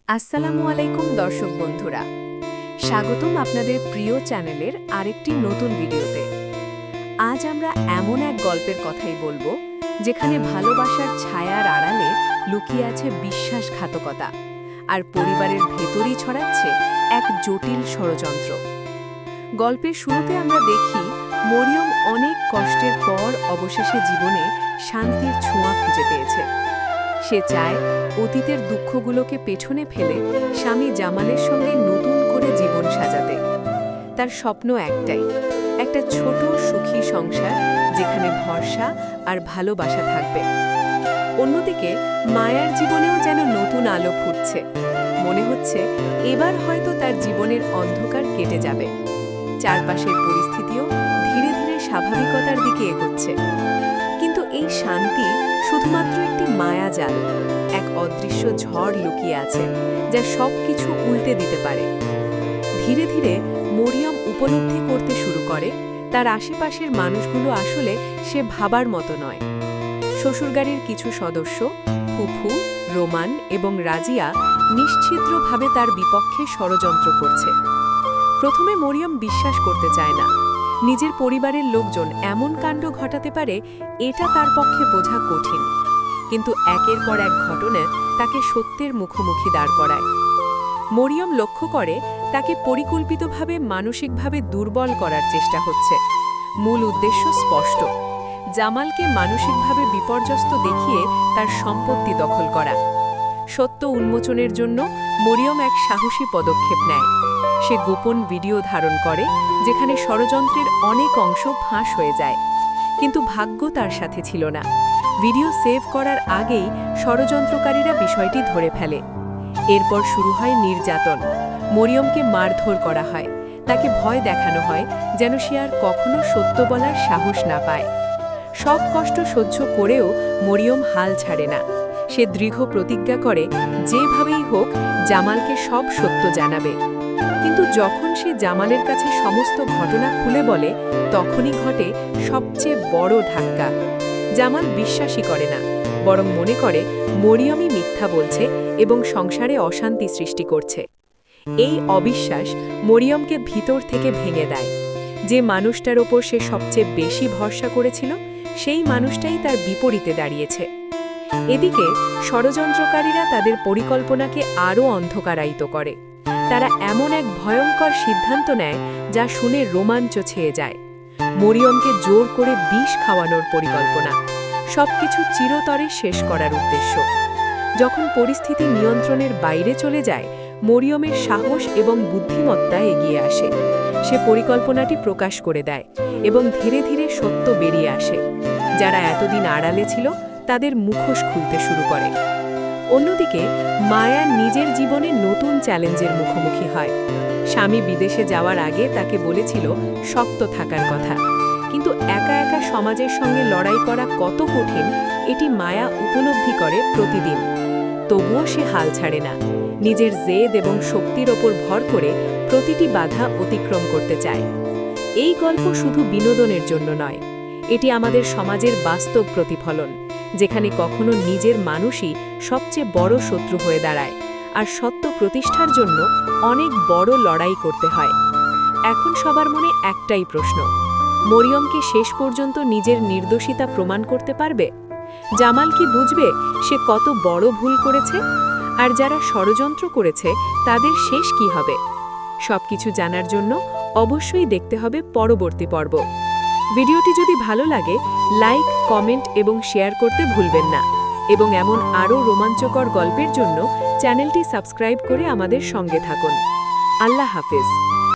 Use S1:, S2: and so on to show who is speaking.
S1: আসসালামু আলাইকুম দর্শক বন্ধুরা, স্বাগতম আপনাদের প্রিয় চ্যানেলের আরেকটি নতুন ভিডিওতে। আজ আমরা এমন এক গল্পের কথাই বলবো যেখানে ভালোবাসার ছায়ার আড়ালে লুকিয়ে আছে বিশ্বাসঘাতকতা আর পরিবারের ভেতরই ছড়াচ্ছে এক জটিল ষড়যন্ত্র। গল্পের শুরুতে আমরা দেখি মরিয়ম অনেক কষ্টের পর অবশেষে জীবনে শান্তির ছোঁয়া খুঁজে পেয়েছে। সে চায় অতীতের দুঃখগুলোকে পেছনে ফেলে স্বামী জামালের সঙ্গে নতুন করে জীবন সাজাতে। তার স্বপ্ন একটাই, একটা ছোট সুখী সংসার যেখানে ভরসা আর ভালোবাসা থাকবে। অন্যদিকে মায়ার জীবনেও যেন নতুন আলো ফুটছে। মনে হচ্ছে এবার হয়তো তার জীবনের অন্ধকার কেটে যাবে। চারপাশের পরিস্থিতিও ধীরে ধীরে স্বাভাবিকতার দিকে এগোচ্ছে। কিন্তু এই শান্তি শুধুমাত্র একটি মায়াজাল, এক অদৃশ্য ঝড় লুকিয়ে আছে যা সব কিছু উল্টে দিতে পারে। ধীরে ধীরে মরিয়ম উপলব্ধি করতে শুরু করে তার আশেপাশের মানুষগুলো আসলে সে ভাবার মতো নয়। শ্বশুরবাড়ির কিছু সদস্য, ফুফু, রোমান এবং রাজিয়া নিশ্চিদ্রভাবে তার বিপক্ষে ষড়যন্ত্র করছে। প্রথমে মরিয়ম বিশ্বাস করতে চায় না। নিজের পরিবারের লোকজন এমন কাণ্ড ঘটাতে পারে এটা তার পক্ষে বোঝা কঠিন। কিন্তু একের পর এক ঘটনা তাকে সত্যের মুখোমুখি দাঁড় করায়। মরিয়ম লক্ষ্য করে তাকে পরিকল্পিতভাবে মানসিকভাবে দুর্বল করার চেষ্টা হচ্ছে। মূল উদ্দেশ্য স্পষ্ট, জামালকে মানসিকভাবে বিপর্যস্ত দেখিয়ে তার সম্পত্তি দখল করা। সত্য উন্মোচনের জন্য মরিয়ম এক সাহসী পদক্ষেপ নেয়। সে গোপন ভিডিও ধারণ করে যেখানে ষড়যন্ত্রের অনেক অংশ ফাঁস হয়ে যায়। কিন্তু ভাগ্য তার সাথে ছিল না। ভিডিও সেভ করার আগেই ষড়যন্ত্রকারীরা বিষয়টি ধরে ফেলে। এরপর শুরু হয় নির্যাতন। মরিয়মকে মারধর করা হয়, তাকে ভয় দেখানো হয় যেন সে আর কখনো সত্য বলার সাহস না পায়। সব কষ্ট সহ্য করেও মরিয়ম হাল ছাড়ে না। সে দৃঢ় প্রতিজ্ঞা করে যেভাবেই হোক জামালকে সব সত্য জানাবে। কিন্তু যখন সে জামালের কাছে সমস্ত ঘটনা খুলে বলে, তখনই ঘটে সবচেয়ে বড় ধাক্কা। জামাল বিশ্বাসই করে না, বরং মনে করে মরিয়মই মিথ্যা বলছে এবং সংসারে অশান্তি সৃষ্টি করছে। এই অবিশ্বাস মরিয়মকে ভিতর থেকে ভেঙে দেয়। যে মানুষটার ওপর সে সবচেয়ে বেশি ভরসা করেছিল, সেই মানুষটাই তার বিপরীতে দাঁড়িয়েছে। এদিকে ষড়যন্ত্রকারীরা তাদের পরিকল্পনাকে আরও অন্ধকারায়িত করে। তারা এমন এক ভয়ঙ্কর সিদ্ধান্ত নেয় যা শুনে রোমাঞ্চ ছেয়ে যায়। মরিয়মকে জোর করে বিষ খাওয়ানোর পরিকল্পনা, সবকিছু চিরতরে শেষ করার উদ্দেশ্য। যখন পরিস্থিতি নিয়ন্ত্রণের বাইরে চলে যায়, মরিয়মের সাহস এবং বুদ্ধিমত্তা এগিয়ে আসে। সে পরিকল্পনাটি প্রকাশ করে দেয় এবং ধীরে ধীরে সত্য বেরিয়ে আসে। যারা এতদিন আড়ালে ছিল তাদের মুখোশ খুলতে শুরু করে। অন্যদিকে মায়া নিজের জীবনে নতুন চ্যালেঞ্জের মুখোমুখি হয়। স্বামী বিদেশে যাওয়ার আগে তাকে বলেছিল শক্ত থাকার কথা, কিন্তু একা একা সমাজের সঙ্গে লড়াই করা কত কঠিন এটি মায়া উপলব্ধি করে প্রতিদিন। তবুও সে হাল ছাড়ে না। নিজের জেদ এবং শক্তির ওপর ভর করে প্রতিটি বাধা অতিক্রম করতে চায়। এই গল্প শুধু বিনোদনের জন্য নয়, এটি আমাদের সমাজের বাস্তব প্রতিফলন, যেখানে কখনো নিজের মানুষই সবচেয়ে বড় শত্রু হয়ে দাঁড়ায় আর সত্য প্রতিষ্ঠার জন্য অনেক বড় লড়াই করতে হয়। এখন সবার মনে একটাই প্রশ্ন, মরিয়ম কি শেষ পর্যন্ত নিজের নির্দোষিতা প্রমাণ করতে পারবে? জামাল কি বুঝবে সে কত বড় ভুল করেছে? আর যারা ষড়যন্ত্র করেছে তাদের শেষ কি হবে? সবকিছু জানার জন্য অবশ্যই দেখতে হবে পরবর্তী পর্ব। ভিডিওটি যদি ভালো লাগে লাইক, কমেন্ট এবং শেয়ার করতে ভুলবেন না। এবং এমন আরও রোমাঞ্চকর গল্পের জন্য চ্যানেলটি সাবস্ক্রাইব করে আমাদের সঙ্গে থাকুন। আল্লাহ হাফেজ।